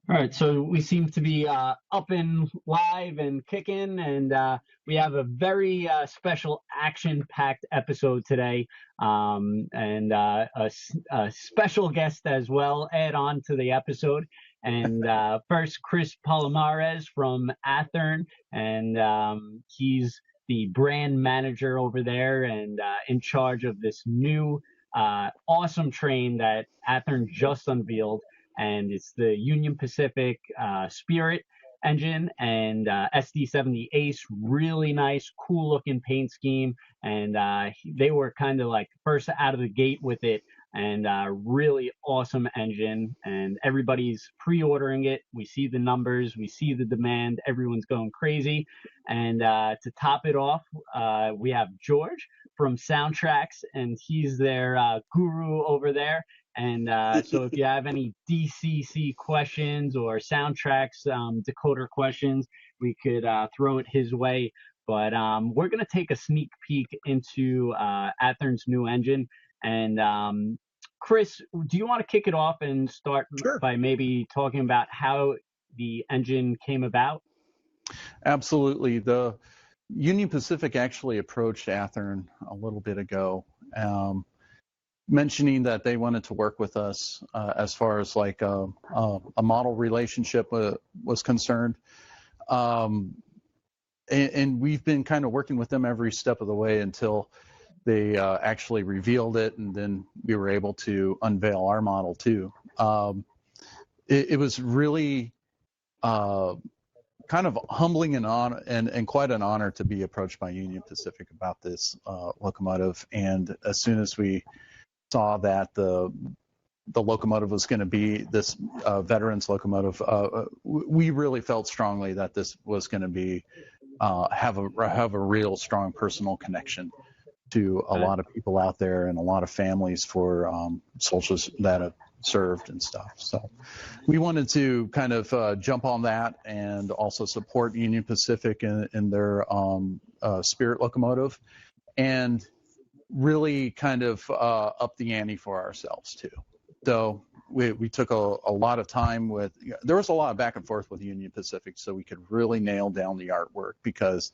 All right, so we seem to be up and live and kicking, and we have a very special action-packed episode today, and a special guest as well add on to the episode. And first, Chris Palomarez from Athearn, and he's the brand manager over there and in charge of this new awesome train that Athearn just unveiled, and it's the Union Pacific Spirit engine and SD70ACe. Really nice, cool looking paint scheme, and they were kind of like first out of the gate with it, and really awesome engine, and everybody's pre-ordering it. We see the numbers, we see the demand, everyone's going crazy. And to top it off, we have George from SoundTraxx, and he's their guru over there. And so if you have any DCC questions or SoundTraxx decoder questions, we could throw it his way. But we're going to take a sneak peek into Athearn's new engine. And Chris, do you want to kick it off and start Sure. by maybe talking about how the engine came about? Absolutely. The Union Pacific actually approached Athearn a little bit ago, mentioning that they wanted to work with us as far as like a model relationship was concerned. And we've been kind of working with them every step of the way until they actually revealed it, and then we were able to unveil our model too. It was really kind of humbling and quite an honor to be approached by Union Pacific about this locomotive. And as soon as we saw that the locomotive was going to be this veterans locomotive, we really felt strongly that this was going to be have a real strong personal connection to a lot of people out there and a lot of families for soldiers that have served and stuff. So we wanted to kind of jump on that and also support Union Pacific in their Spirit locomotive, and really kind of up the ante for ourselves too. So we took a lot of time there was a lot of back and forth with Union Pacific so we could really nail down the artwork, because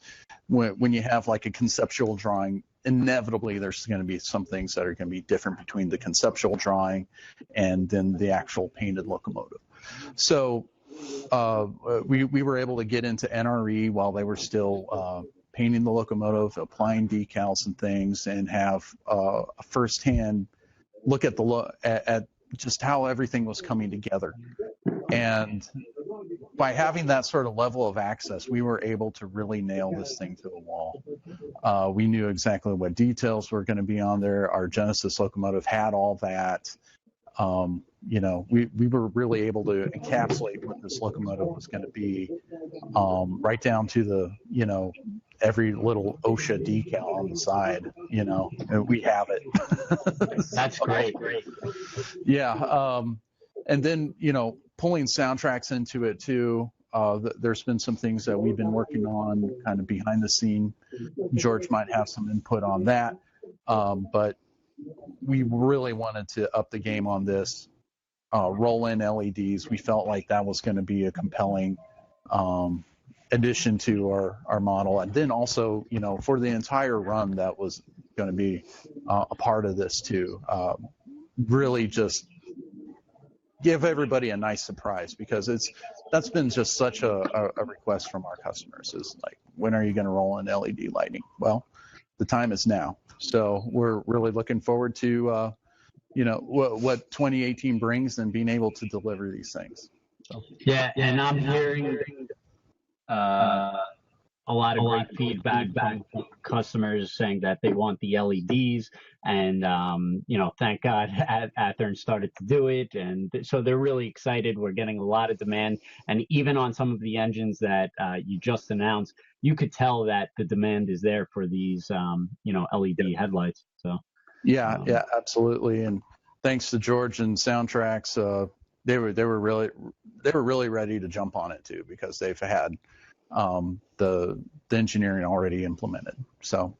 when you have like a conceptual drawing, inevitably there's going to be some things that are going to be different between the conceptual drawing and then the actual painted locomotive. So we were able to get into NRE while they were still painting the locomotive, applying decals and things, and have a firsthand look at at just how everything was coming together. And by having that sort of level of access, we were able to really nail this thing to the wall. We knew exactly what details were going to be on there. Our Genesis locomotive had all that. We were really able to encapsulate what this locomotive was going to be, right down to the, every little OSHA decal on the side, we have it. That's great. Yeah. And then, pulling SoundTraxx into it too. There's been some things that we've been working on kind of behind the scene. George might have some input on that. But we really wanted to up the game on this, roll in LEDs. We felt like that was going to be a compelling addition to our model. And then also, for the entire run, that was going to be a part of this too. Really just give everybody a nice surprise, because that's been just such a request from our customers, is like, when are you going to roll in LED lighting? Well, the time is now. So we're really looking forward to what 2018 brings and being able to deliver these things. So. Yeah, and I'm hearing a lot of great feedback from customers saying that they want the LEDs, and thank God Athearn started to do it, and so they're really excited. We're getting a lot of demand, and even on some of the engines that you just announced, you could tell that the demand is there for these LED headlights. So yeah, absolutely. And thanks to George and SoundTraxx, they were really ready to jump on it too, because they've had the engineering already implemented. So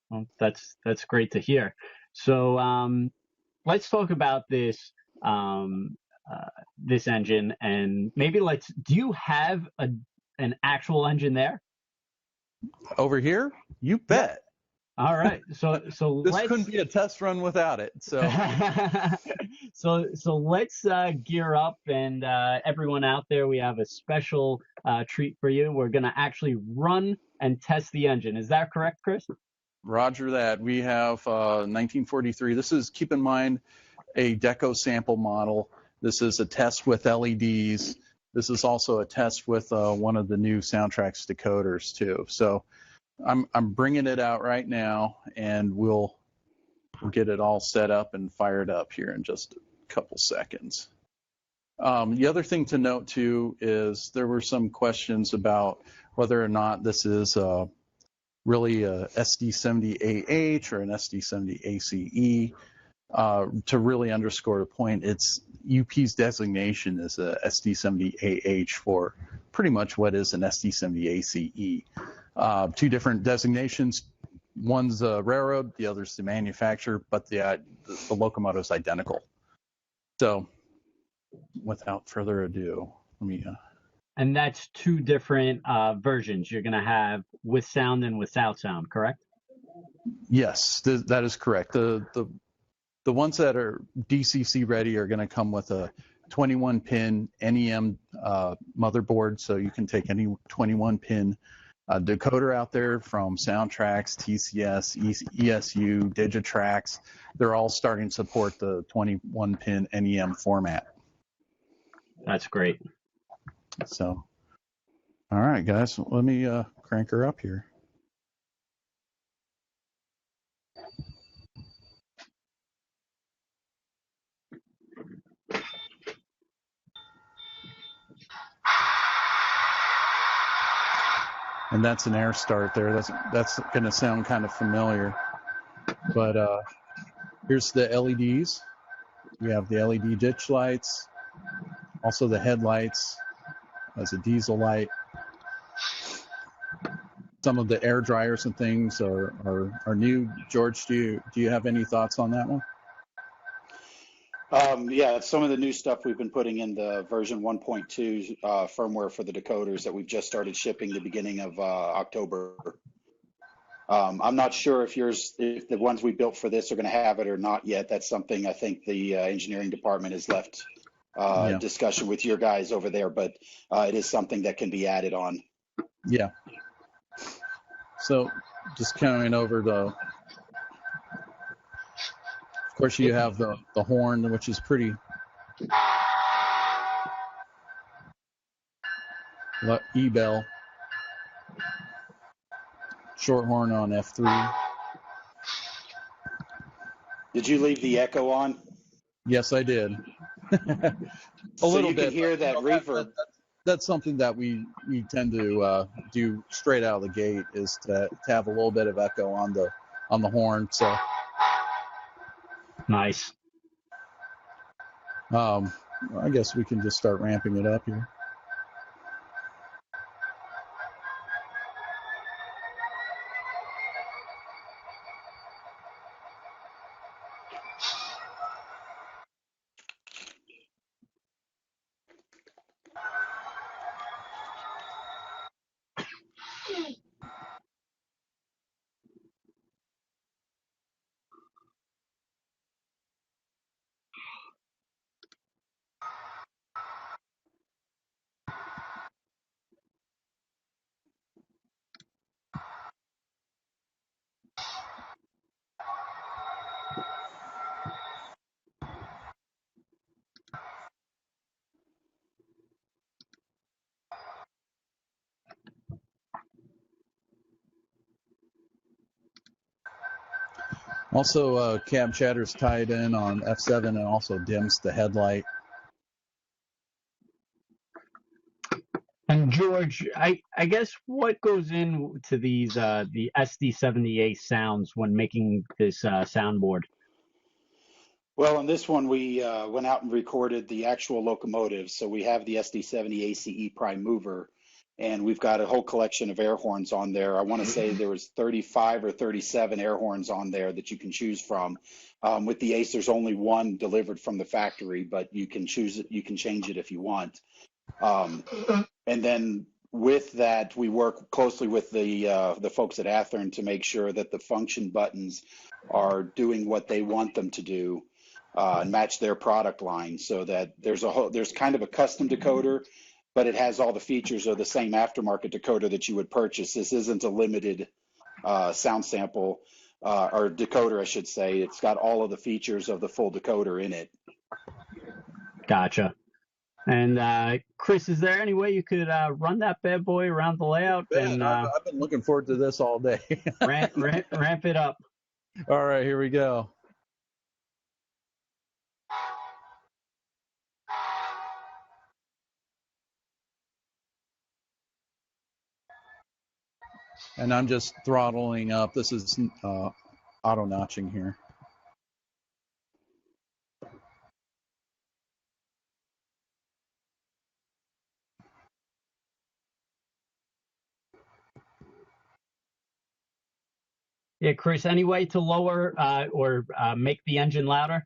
well, that's great to hear. So let's talk about this this engine, and maybe do you have an actual engine there? Over here? You bet. All right. So this couldn't be a test run without it. So so let's gear up, and everyone out there, we have a special treat for you. We're going to actually run and test the engine. Is that correct, Chris? Roger that. We have 1943. This is, keep in mind, a Deco sample model. This is a test with LEDs. This is also a test with one of the new SoundTraxx decoders too. So I'm bringing it out right now, and we'll get it all set up and fired up here in just a couple seconds. The other thing to note too is there were some questions about whether or not this is really a SD70AH or an SD70ACe. To really underscore the point, it's UP's designation is a SD70AH for pretty much what is an SD70ACe. Two different designations. One's a railroad, the other's the manufacturer, but the locomotive is identical. So, without further ado, let me. And that's two different versions you're going to have, with sound and without sound, correct? Yes, that is correct. The ones that are DCC ready are going to come with a 21-pin NEM motherboard, so you can take any 21-pin decoder out there from SoundTraxx, TCS, ESU, Digitrax. They're all starting to support the 21-pin NEM format. That's great. So, all right, guys, let me crank her up here. And that's an air start there. That's going to sound kind of familiar. But here's the LEDs. We have the LED ditch lights, also the headlights as a diesel light. Some of the air dryers and things are new. George, do you have any thoughts on that one? Yeah, some of the new stuff we've been putting in the version 1.2 firmware for the decoders that we've just started shipping the beginning of October. I'm not sure if the ones we built for this are going to have it or not yet. That's something I think the engineering department has left discussion with your guys over there, but it is something that can be added on. Yeah. So just carrying over of course, you have the horn, which is pretty E-bell. Short horn on F3. Did you leave the echo on? Yes, I did. A little you bit. Can hear that reverb. That's something that we tend to do straight out of the gate, is to have a little bit of echo on the horn. So nice. I guess we can just start ramping it up here. Also, cab chatter's tied in on F7 and also dims the headlight. And George, I guess what goes into these the SD70ACe sounds when making this soundboard? Well, on this one, we went out and recorded the actual locomotive. So we have the SD70ACe prime mover, and we've got a whole collection of air horns on there. I want to say there was 35 or 37 air horns on there that you can choose from. With the Ace, there's only one delivered from the factory, but you can choose it. You can change it if you want. And then with that, we work closely with the folks at Athearn to make sure that the function buttons are doing what they want them to do and match their product line, so that there's kind of a custom decoder, but it has all the features of the same aftermarket decoder that you would purchase. This isn't a limited sound sample or decoder, I should say. It's got all of the features of the full decoder in it. Gotcha. And Chris, is there any way you could run that bad boy around the layout? Man, I've been looking forward to this all day. ramp it up. All right, here we go. And I'm just throttling up. This is auto notching here. Yeah, Chris, any way to lower or make the engine louder?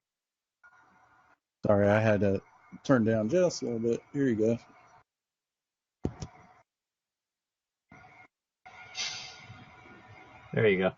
Sorry, I had to turn down just a little bit. Here you go. There you go.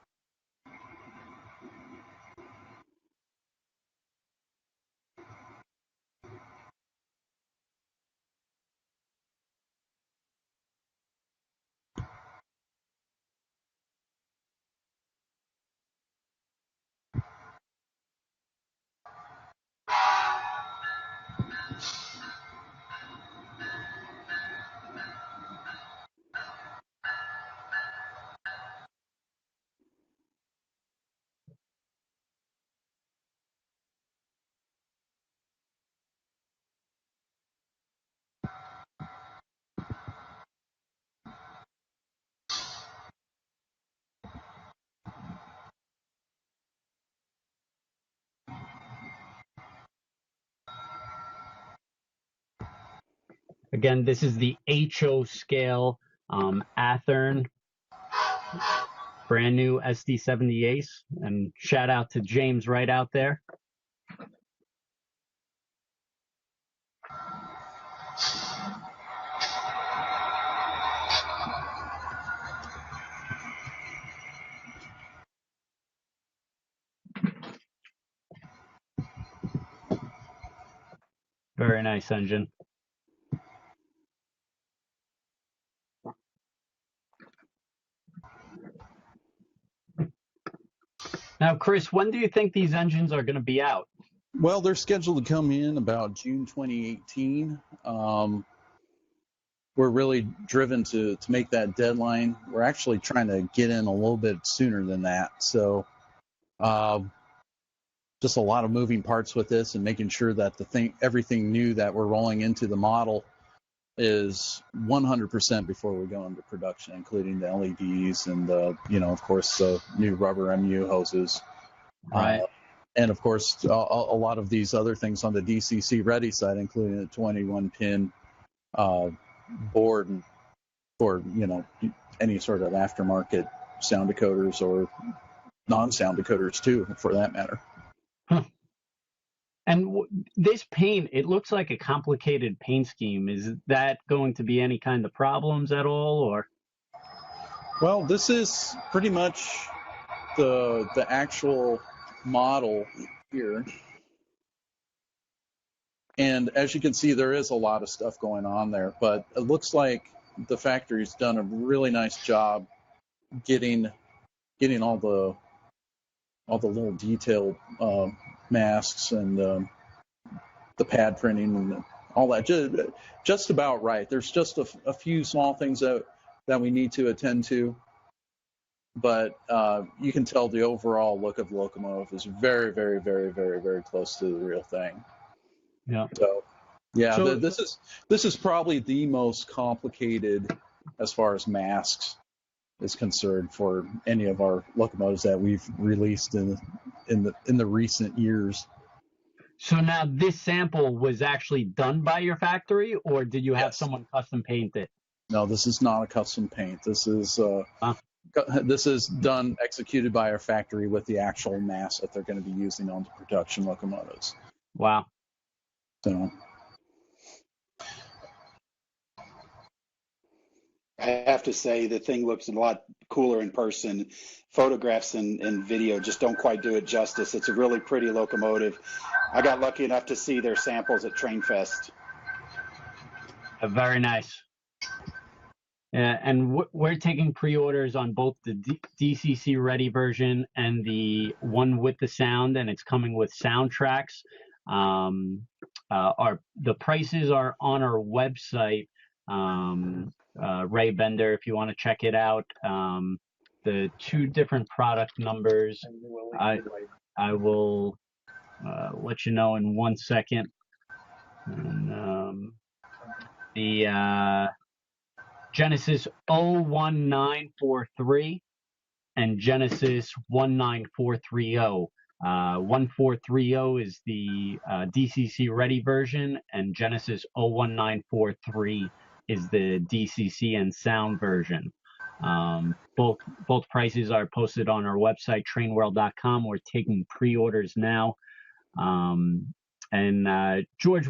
Again, this is the HO scale Athearn, brand new SD70ACe, and shout out to James right out there. Very nice engine. Now, Chris, when do you think these engines are going to be out? Well, they're scheduled to come in about June 2018. We're really driven to make that deadline. We're actually trying to get in a little bit sooner than that. So just a lot of moving parts with this and making sure that everything new that we're rolling into the model is 100% before we go into production, including the LEDs and of course, the new rubber MU hoses. Right. And of course, a lot of these other things on the DCC ready side, including a 21-pin board for any sort of aftermarket sound decoders or non-sound decoders too, for that matter. Huh. And this paint, it looks like a complicated paint scheme. Is that going to be any kind of problems at all, or? Well, this is pretty much the actual model here. And as you can see, there is a lot of stuff going on there, but it looks like the factory's done a really nice job getting all the little detailed masks and the pad printing and all that just about right. There's just a few small things that we need to attend to, but you can tell the overall look of the locomotive is very, very, very, very, very close to the real thing. Yeah. So, yeah, this is probably the most complicated as far as masks is concerned for any of our locomotives that we've released in the recent years. So now this sample was actually done by your factory, or did you have someone custom paint it? No, this is not a custom paint. This is executed by our factory with the actual mass that they're going to be using on the production locomotives. Wow. So I have to say the thing looks a lot cooler in person. Photographs and video just don't quite do it justice. It's a really pretty locomotive. I got lucky enough to see their samples at TrainFest. Very nice. And we're taking pre-orders on both the DCC ready version and the one with the sound, and it's coming with SoundTraxx. The prices are on our website, Ray Bender, if you want to check it out. The two different product numbers, I will let you know in 1 second. And, the Genesis 01943 and Genesis 19430. 1430 is the DCC ready version, and Genesis 01943 is the DCC and sound version. Both prices are posted on our website, TrainWorld.com. We're taking pre-orders now. George,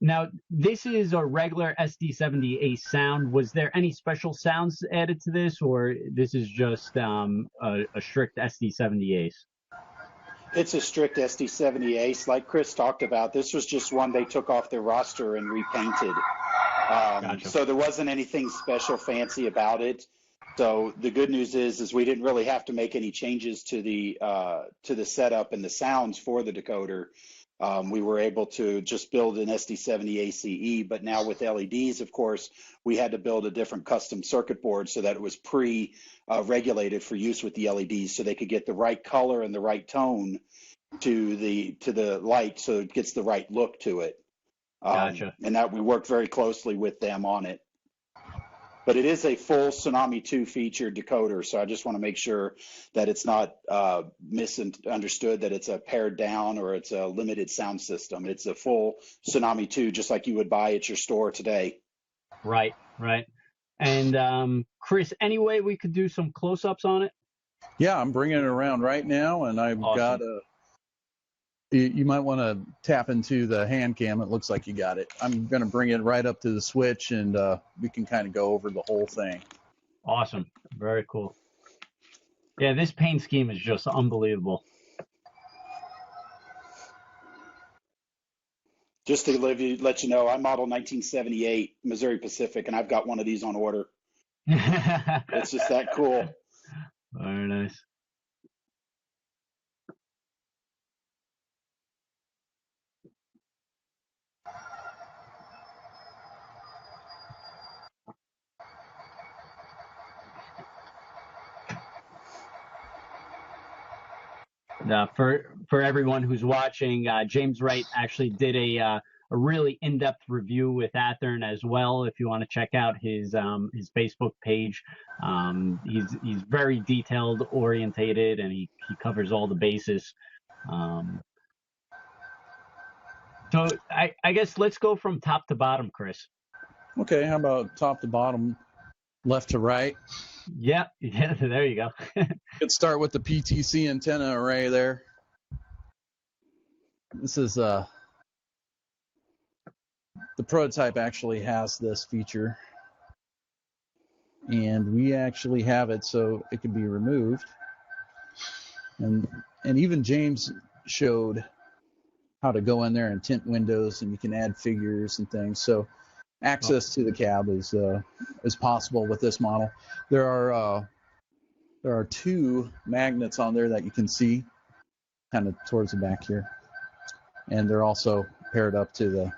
now this is a regular SD70ACe sound. Was there any special sounds added to this, or this is just a strict SD70ACe? It's a strict SD70ACe. Like Chris talked about, this was just one they took off their roster and repainted. Gotcha. So there wasn't anything special fancy about it. So the good news is we didn't really have to make any changes to the setup and the sounds for the decoder. We were able to just build an SD70ACe, but now with LEDs, of course, we had to build a different custom circuit board so that it was pre-regulated for use with the LEDs, so they could get the right color and the right tone to the light, so it gets the right look to it. Gotcha. And that we worked very closely with them on it. But it is a full Tsunami 2 featured decoder, so I just want to make sure that it's not misunderstood that it's a pared down or it's a limited sound system. It's a full Tsunami 2, just like you would buy at your store today. Right. And Chris, any way we could do some close-ups on it? yeah, I'm bringing it around right now, and I've Awesome. got a. You might want to tap into the hand cam. It looks like you got it. I'm going to bring it right up to the switch, and we can kind of go over the whole thing. Awesome. Very cool. Yeah, this paint scheme is just unbelievable. Just to let you know, I model 1978 Missouri Pacific, and I've got one of these on order. It's just that cool. Very nice. For everyone who's watching, James Wright actually did a really in-depth review with Athearn as well. If you want to check out his Facebook page, he's very detailed orientated, and he covers all the bases. So I guess let's go from top to bottom, Chris. Okay, how about top to bottom, left to right? Yeah, there you go. Let's start with the PTC antenna array there. This is the prototype actually has this feature, and we actually have it so it can be removed. And even James showed how to go in there and tint windows, and you can add figures and things. So access to the cab is possible with this model. There are two magnets on there that you can see kind of towards the back here, and they're also paired up to the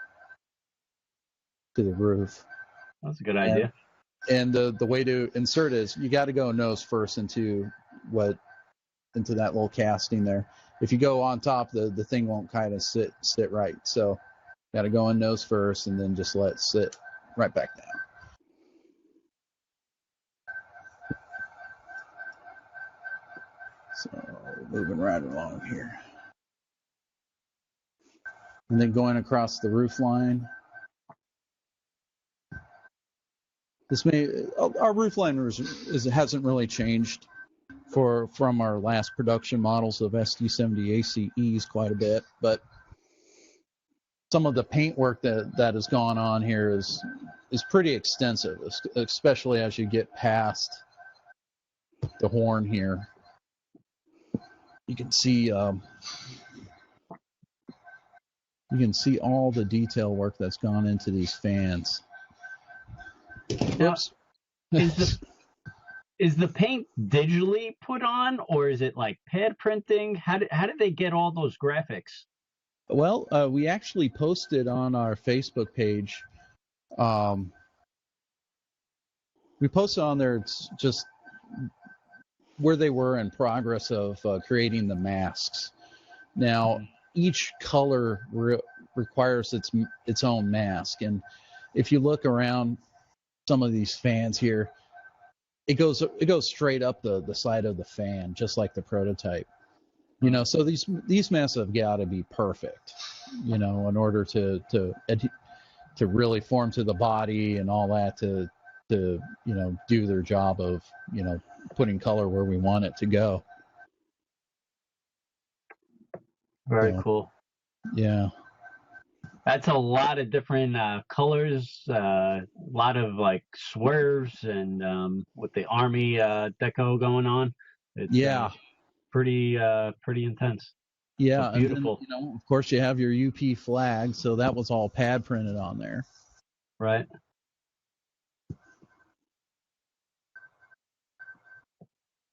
roof. That's a good idea. And the way to insert is you got to go nose first into that little casting there. If you go on top, the thing won't kind of sit right. So got to go in nose first and then just let it sit right back down. So moving right along here. And then going across the roof line. Our roofline hasn't really changed from our last production models of SD70ACes quite a bit, but some of the paint work that has gone on here is pretty extensive, especially as you get past the horn here. You can see all the detail work that's gone into these fans. Now, Oops. is the paint digitally put on, or is it like pad printing? How did they get all those graphics? Well, we actually posted on our Facebook page. We posted on there. It's just where they were in progress of creating the masks. Now, each color requires its own mask, and if you look around some of these fans here, it goes straight up the side of the fan, just like the prototype. So these masks have got to be perfect, in order to really form to the body and all that to do their job of putting color where we want it to go. Very cool. Yeah. That's a lot of different colors, a lot of like swerves, and with the Army deco going on. It's pretty intense. Yeah, so beautiful. And then, of course, you have your UP flag, so that was all pad printed on there. Right.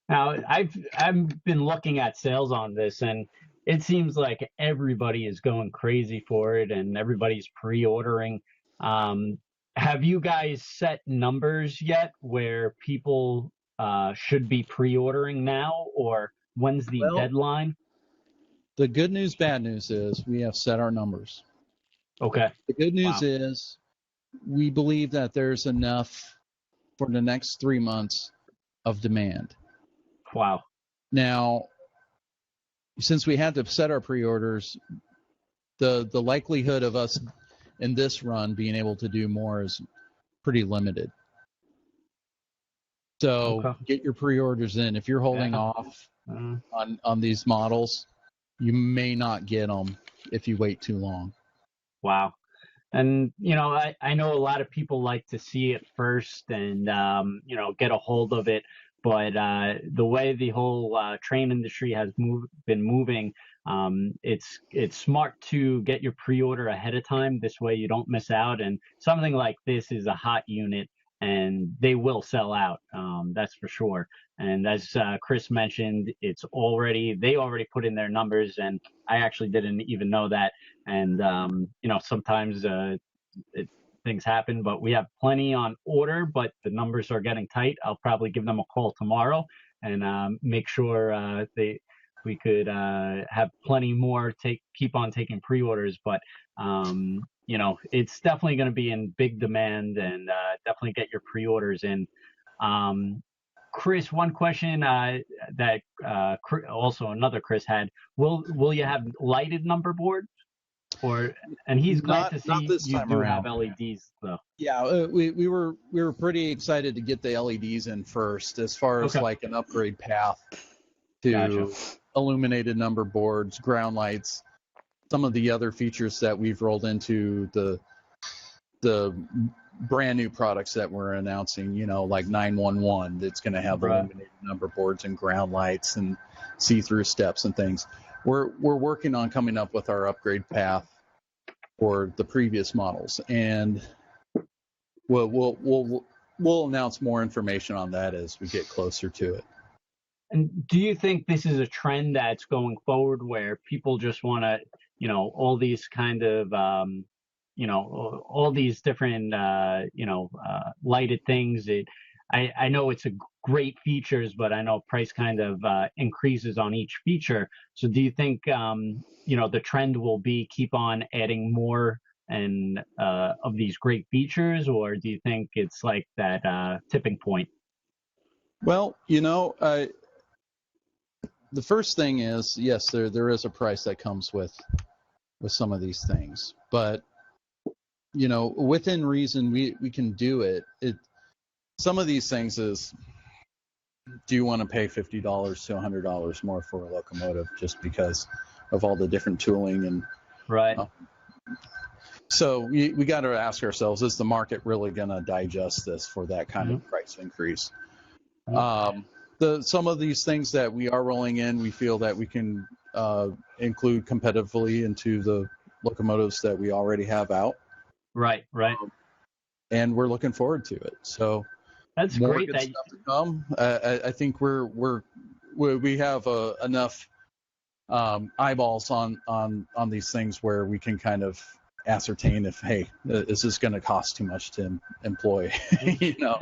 Now, I've been looking at sales on this, and it seems like everybody is going crazy for it, and everybody's pre-ordering. Have you guys set numbers yet where people should be pre-ordering now, or when's the deadline? The good news, bad news is we have set our numbers. Okay. The good news is we believe that there's enough for the next 3 months of demand. Wow. Now, since we had to set our pre-orders, the likelihood of us in this run being able to do more is pretty limited. So get your pre-orders in. If you're holding off on these models, you may not get them if you wait too long. Wow. And, I know a lot of people like to see it first and, get a hold of it. But the way the whole train industry has been moving, it's smart to get your pre-order ahead of time. This way you don't miss out. And something like this is a hot unit, and they will sell out. That's for sure. And as Chris mentioned, they already put in their numbers, and I actually didn't even know that. And sometimes things happen, but we have plenty on order, but the numbers are getting tight. I'll probably give them a call tomorrow and make sure we could have plenty more keep on taking pre-orders. But it's definitely going to be in big demand, and definitely get your pre-orders in. Chris, one question that also another Chris had: Will you have lighted number boards? And he's glad to see you do have LEDs though. Yeah, we were pretty excited to get the LEDs in first, as far as like an upgrade path to illuminated number boards, ground lights, some of the other features that we've rolled into the brand new products that we're announcing. Like 911, that's going to have illuminated number boards and ground lights and see-through steps and things. We're working on coming up with our upgrade path for the previous models, and we'll announce more information on that as we get closer to it. And do you think this is a trend that's going forward, where people just want to, all these kind of, all these different, lighted things? I know it's a great features, but I know price kind of increases on each feature. So do you think, the trend will be keep on adding more and of these great features, or do you think it's like that tipping point? Well, the first thing is, yes, there is a price that comes with some of these things, but within reason, we can do it. some of these things is, do you want to pay $50 to $100 more for a locomotive just because of all the different tooling and Right. So we got to ask ourselves, is the market really going to digest this for that kind Mhm. of price increase? Mhm. Some of these things that we are rolling in, we feel that we can include competitively into the locomotives that we already have out. Right. And we're looking forward to it. So That's more great good that stuff to come. I think we have enough eyeballs on these things where we can kind of ascertain if, hey, is this going to cost too much to employ? You know.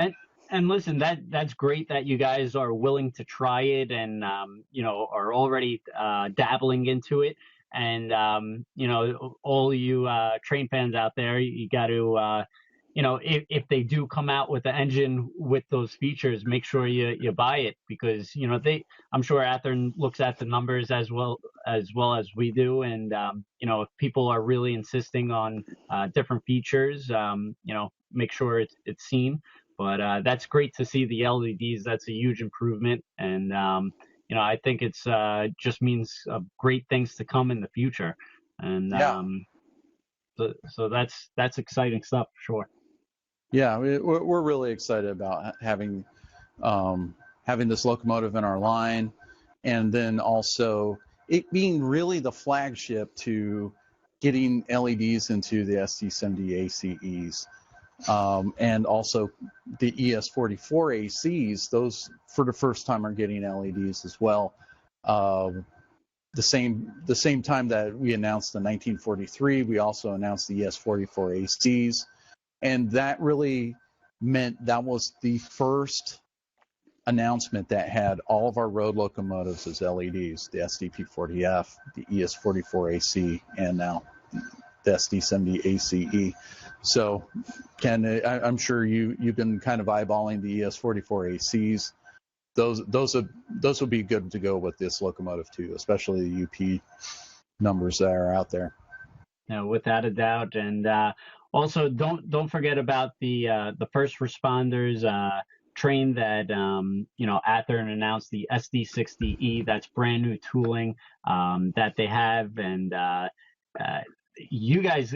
And listen, that's great that you guys are willing to try it and are already dabbling into it. And all you train fans out there, you got to if they do come out with the engine with those features, make sure you buy it, because I'm sure Athearn looks at the numbers as well as we do, and if people are really insisting on different features, make sure it's seen. But that's great to see the LEDs. That's a huge improvement, and I think it's just means great things to come in the future. And Yeah. so that's exciting stuff for sure. Yeah, we're really excited about having this locomotive in our line, and then also it being really the flagship to getting LEDs into the SD70ACes. And also the ES44ACes, those for the first time are getting LEDs as well. The same time that we announced the 1943, we also announced the ES44ACes, and that really meant that was the first announcement that had all of our road locomotives as LEDs, the SDP40F, the ES44AC, and now the SD70ACe. So, Ken, I'm sure you've been kind of eyeballing the ES44ACs. Those will be good to go with this locomotive too, especially the UP numbers that are out there. Without a doubt. And also, don't forget about the first responders train that Athearn announced, the SD60E. That's brand new tooling that they have, and you guys,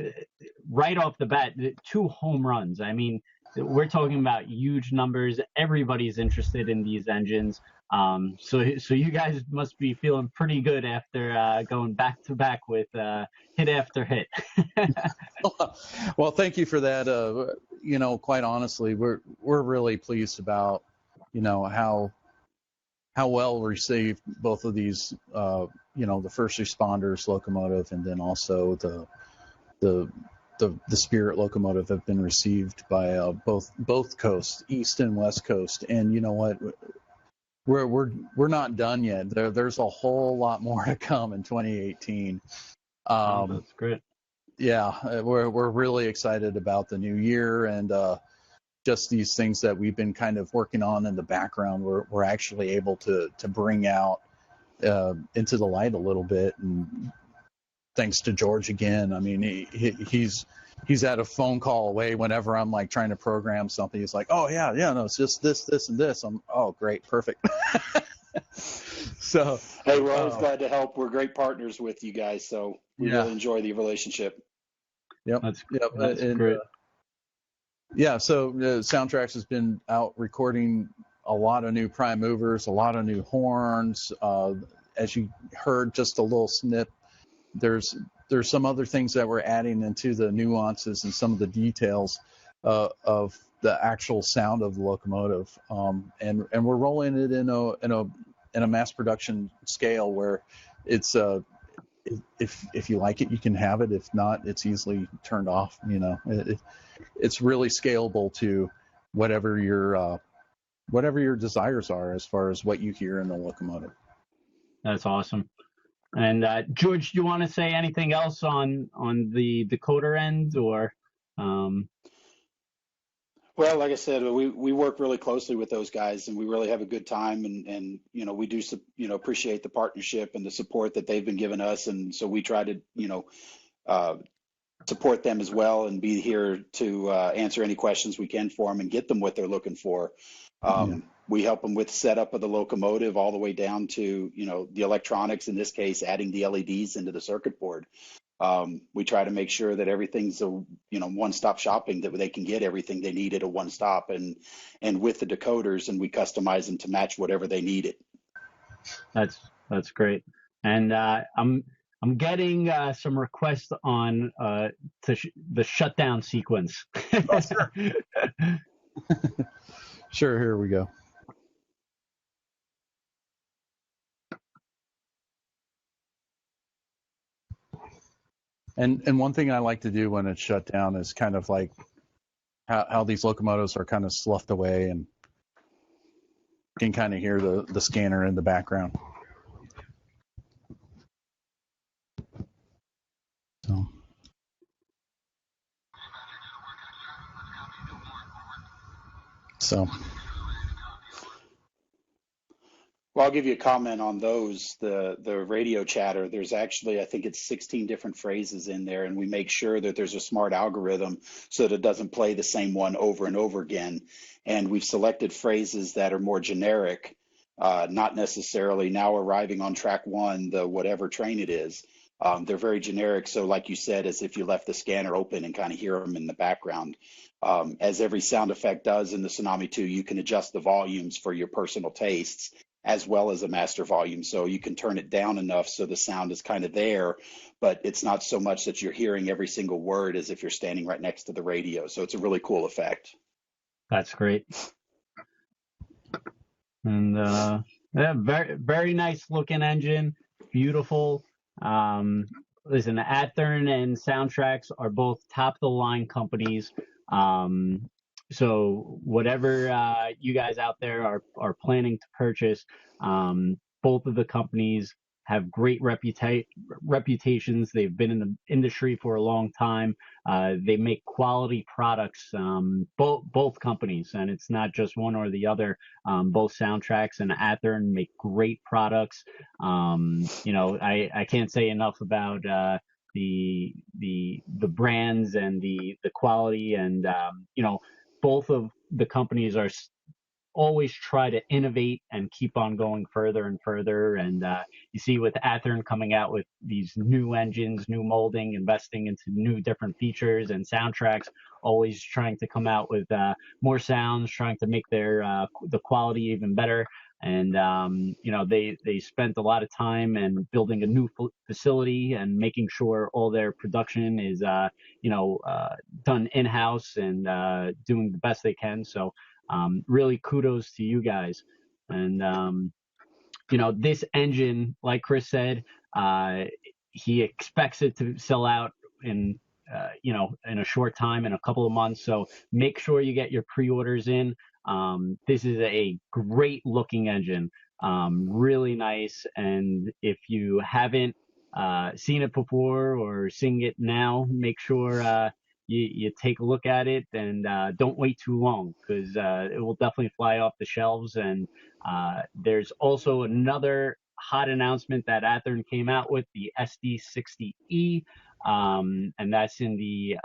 right off the bat, 2 home runs. I mean, we're talking about huge numbers. Everybody's interested in these engines. So you guys must be feeling pretty good after going back to back with hit after hit. Well, thank you for that. Quite honestly, we're really pleased about how well received both of these the first responders locomotive and then also the Spirit locomotive have been received by both coasts, East and West Coast. And you know what? We're not done yet. There's a whole lot more to come in 2018. That's great. Yeah, we're really excited about the new year, and just these things that we've been kind of working on in the background. We're actually able to bring out into the light a little bit, and thanks to George again. I mean, he's at a phone call away whenever I'm like trying to program something. He's like, oh yeah, no, it's just this and this. Oh, great, perfect. So hey, we're always glad to help. We're great partners with you guys, so we really enjoy the relationship. Yep, that's great. Yeah, so SoundTraxx has been out recording a lot of new prime movers, a lot of new horns. As you heard, just a little snip. There's some other things that we're adding into the nuances and some of the details of the actual sound of the locomotive, and we're rolling it in a mass production scale where it's if you like it, you can have it. If not, it's easily turned off. It's really scalable to whatever your desires are as far as what you hear in the locomotive. That's awesome. And George, do you want to say anything else on the decoder end, or? Well, like I said, we work really closely with those guys, and we really have a good time. And we do appreciate the partnership and the support that they've been giving us, and so we try to support them as well and be here to answer any questions we can for them and get them what they're looking for. We help them with setup of the locomotive all the way down to, the electronics, in this case, adding the LEDs into the circuit board. We try to make sure that everything's a, one-stop shopping, that they can get everything they need at a one-stop, and with the decoders, and we customize them to match whatever they needed. That's great. And I'm getting some requests on the shutdown sequence. Oh, sure. Sure, here we go. And one thing I like to do when it's shut down is kind of like how these locomotives are kind of sloughed away, and you can kind of hear the scanner in the background. So. Well, I'll give you a comment on those. The radio chatter, there's actually, I think it's 16 different phrases in there, and we make sure that there's a smart algorithm so that it doesn't play the same one over and over again. And we've selected phrases that are more generic, not necessarily now arriving on track one, the whatever train it is. They're very generic. So like you said, as if you left the scanner open and kind of hear them in the background. As every sound effect does in the Tsunami 2, you can adjust the volumes for your personal tastes, as well as a master volume. So you can turn it down enough so the sound is kind of there, but it's not so much that you're hearing every single word as if you're standing right next to the radio. So it's a really cool effect. That's great. And yeah, very, very nice looking engine. Beautiful. Listen, Athearn and SoundTraxx are both top of the line companies. So whatever you guys out there are planning to purchase, both of the companies have great reputations. They've been in the industry for a long time. They make quality products, both companies, and it's not just one or the other. Both SoundTraxx and Athearn make great products. I can't say enough about the brands and the quality, and both of the companies are always try to innovate and keep on going further and further. And you see with Athearn coming out with these new engines, new molding, investing into new different features, and SoundTraxx always trying to come out with more sounds, trying to make the quality even better. And they spent a lot of time and building a new facility and making sure all their production is done in-house and doing the best they can. So really kudos to you guys. And this engine, like Chris said, he expects it to sell out in a short time, in a couple of months. So make sure you get your pre-orders in. This is a great looking engine, really nice. And if you haven't seen it before or seeing it now, make sure you take a look at it, and don't wait too long, because it will definitely fly off the shelves. And there's also another hot announcement that Athearn came out with, the SD70ACe, and that's in the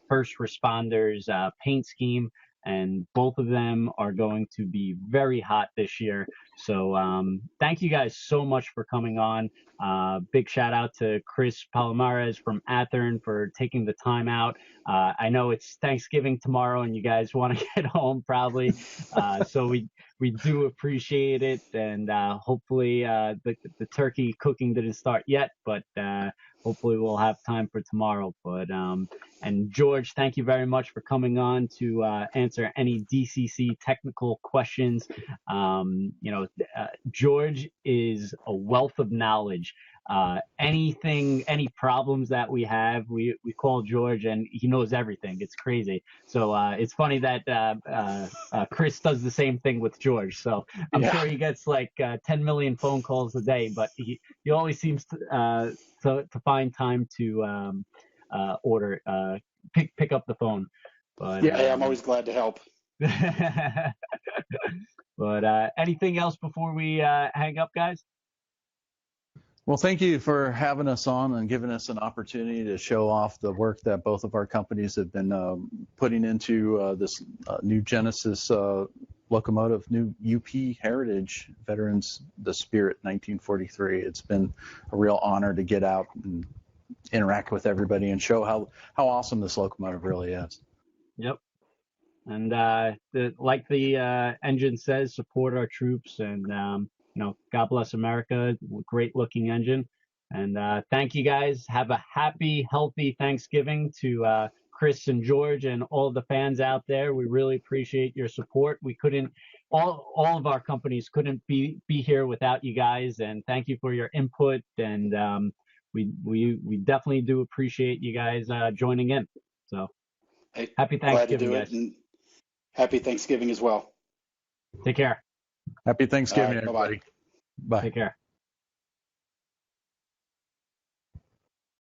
first responders paint scheme. And both of them are going to be very hot this year. So thank you guys so much for coming on. Big shout out to Chris Palomarez from Athearn for taking the time out. I know it's Thanksgiving tomorrow and you guys want to get home probably. So we do appreciate it. And hopefully the turkey cooking didn't start yet, but hopefully we'll have time for tomorrow. But and George, thank you very much for coming on to answer any DCC technical questions. George is a wealth of knowledge. Any problems that we have, we call George and he knows everything. It's crazy. So it's funny that Chris does the same thing with George. So I'm sure he gets like 10 million phone calls a day, but he always seems to find time to pick up the phone. But I'm always glad to help. But anything else before we hang up, guys? Well, thank you for having us on and giving us an opportunity to show off the work that both of our companies have been putting into this new Genesis locomotive, new UP Heritage Veterans, the Spirit 1943. It's been a real honor to get out and interact with everybody and show how awesome this locomotive really is. Yep. And like the engine says, support our troops, and God bless America. Great looking engine. And thank you guys. Have a happy, healthy Thanksgiving to Chris and George and all the fans out there. We really appreciate your support. We couldn't, all of our companies couldn't be here without you guys. And thank you for your input. And we definitely do appreciate you guys joining in. So happy Thanksgiving, glad to do it, and happy Thanksgiving as well. Take care. Happy Thanksgiving, All right, everybody. bye-bye. Bye. Take care.